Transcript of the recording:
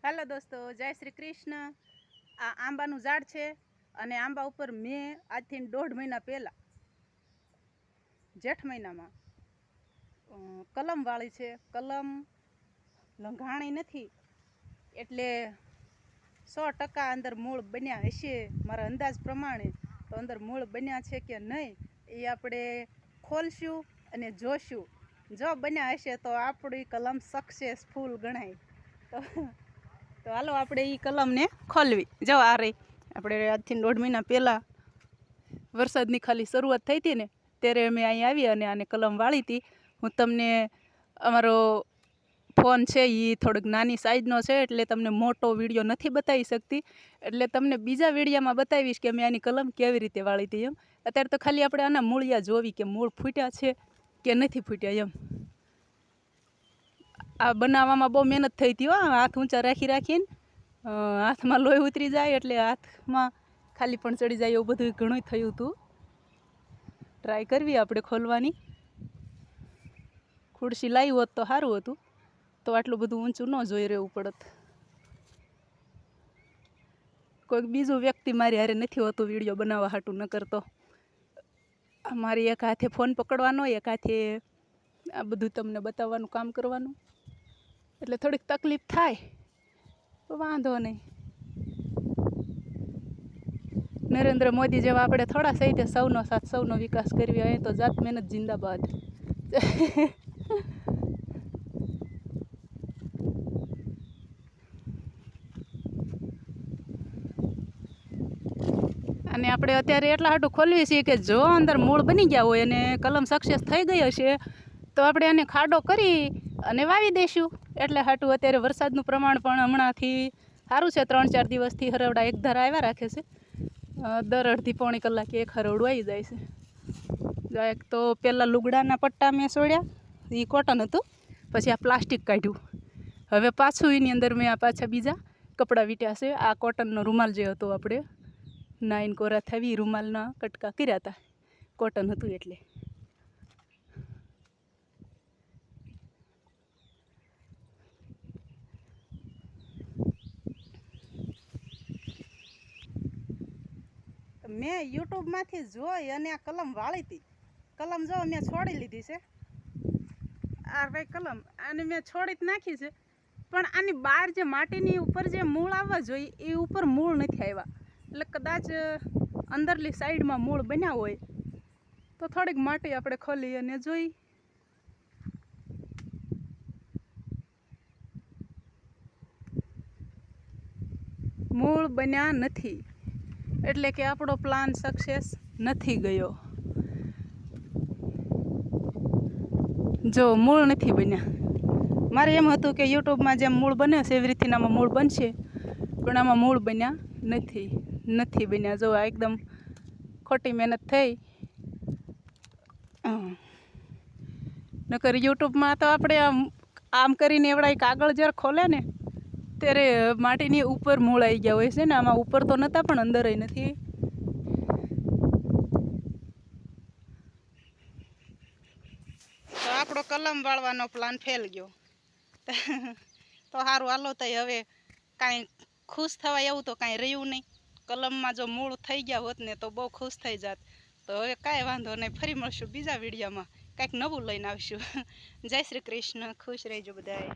Hello दोस्तों, जय श्री कृष्ण। आ आंबाનું ઝાડ છે અને આંબા ઉપર મેં આજથી 1.5 મહિના પહેલાં જેઠ મહિનામાં કલમ વાળી છે. કલમ લંઘાણી નથી એટલે 100% અંદર મૂળ બન્યા હશે મારા અંદાજ પ્રમાણે. તો અંદર મૂળ બન્યા છે કે નહીં એ આપણે ખોલશું અને જોશું. જો બન્યા હશે તો આપણી કલમ સક્સેસફુલ ગણાય. તો હાલો આપણે એ કલમને ખોલવી. જો આ રહી, આપણે આજથી 1.5 મહિના પહેલાં વરસાદની ખાલી શરૂઆત થઈ હતી ને ત્યારે અમે અહીં આવી અને આને કલમ વાળી હતી. હું તમને અમારો ફોન છે એ થોડોક નાની સાઇઝનો છે એટલે તમને મોટો વિડીયો નથી બતાવી શકતી, એટલે તમને બીજા વિડીયોમાં બતાવીશ કે મેં આની કલમ કેવી રીતે વાળી હતી. એમ અત્યારે તો ખાલી આપણે આના મૂળિયા જોવી કે મૂળ ફૂટ્યા છે કે નથી ફૂટ્યા. એમ આ બનાવવામાં બહુ મહેનત થઈ હતી. હાથ ઊંચા રાખીને હાથમાં લોહી ઉતરી જાય એટલે હાથમાં ખાલી પણ ચડી જાય એવું બધું ઘણું થયું હતું. ટ્રાય કરવી આપણે ખોલવાની. ખુરશી લાવી હોત તો સારું હતું, તો આટલું બધું ઊંચું ન જોઈ રહેવું પડત. કોઈક બીજું વ્યક્તિ મારી હારે નથી હોતું વિડીયો બનાવવા હાટું, ન કરતો મારી એક હાથે ફોન પકડવાનો, એક હાથે આ બધું તમને બતાવવાનું કામ કરવાનું, એટલે થોડીક તકલીફ થાય તો વાંધો નહીં. નરેન્દ્ર મોદી જેવા આપણે થોડા સહિત સૌનો સાથ સૌનો વિકાસ કરવી હોય તો જાત મહેનત જિંદાબાદ. અને આપણે અત્યારે એટલા હાટું ખોલવી છીએ કે જો અંદર મૂળ બની ગયા હોય અને કલમ સક્સેસ થઈ ગઈ હશે તો આપણે એને ખાડો કરી અને વાવી દઈશું. એટલે હાટું અત્યારે વરસાદનું પ્રમાણ પણ હમણાંથી સારું છે. 3-4 દિવસથી હરવડા એક ધારા આવ્યા રાખે છે. દર અડધી પોણી કલાકે એક હરવડું આવી જાય છે. એક તો પહેલાં લુગડાના પટ્ટા મેં છોડ્યા, એ કોટન હતું, પછી આ પ્લાસ્ટિક કાઢ્યું. હવે પાછું એની અંદર મેં આ પાછા બીજા કપડાં વીટ્યા છે. આ કોટનનો રૂમાલ જે હતો આપણે નાઈન કોરા થાવી રૂમાલના કટકા કર્યા હતા, કોટન હતું એટલે. મેં યુટ્યુબમાંથી જોઈ અને આ કલમ વાળી હતી. કલમ જો મેં છોડી લીધી છે. આ ભાઈ કલમ આને મેં છોડી જ નાખી છે, પણ આની બહાર જે માટીની ઉપર જે મૂળ આવવા જોઈએ એ ઉપર મૂળ નથી આવ્યા. એટલે કદાચ અંદરલી સાઈડમાં મૂળ બન્યા હોય તો થોડીક માટી આપણે ખોલી અને જોઈ. મૂળ બન્યા નથી એટલે કે આપણો પ્લાન સક્સેસ નથી ગયો. જો મૂળ નથી બન્યા. મારે એમ હતું કે યુટ્યુબમાં જેમ મૂળ બને છે એવી રીતે આમાં મૂળ બનશે, પણ આમાં મૂળ બન્યા નથી બન્યા. જો આ એકદમ ખોટી મહેનત થઈ. નકર યુટ્યુબમાં તો આપણે આમ કરીને એવડા કાગળ જ્યારે ખોલે ને ત્યારે માટીની ઉપર મૂળ આવી ગયા હોય છે ને. આમાં ઉપર તો નહોતા પણ અંદર નથી. તો આપણો કલમ વાળવાનો પ્લાન ફેલ ગયો. તો સારું હાલો, તો હવે કાંઈ ખુશ થવા એવું તો કાંઈ રહ્યું નહીં. કલમમાં જો મૂળ થઈ ગયા હોત ને તો બહુ ખુશ થઈ જાત. તો હવે કાંઈ વાંધો નહીં, ફરી મળશું બીજા વિડીયોમાં, કાંઈક નવું લઈને આવશું. જય શ્રી કૃષ્ણ, ખુશ રહેજો બધાય.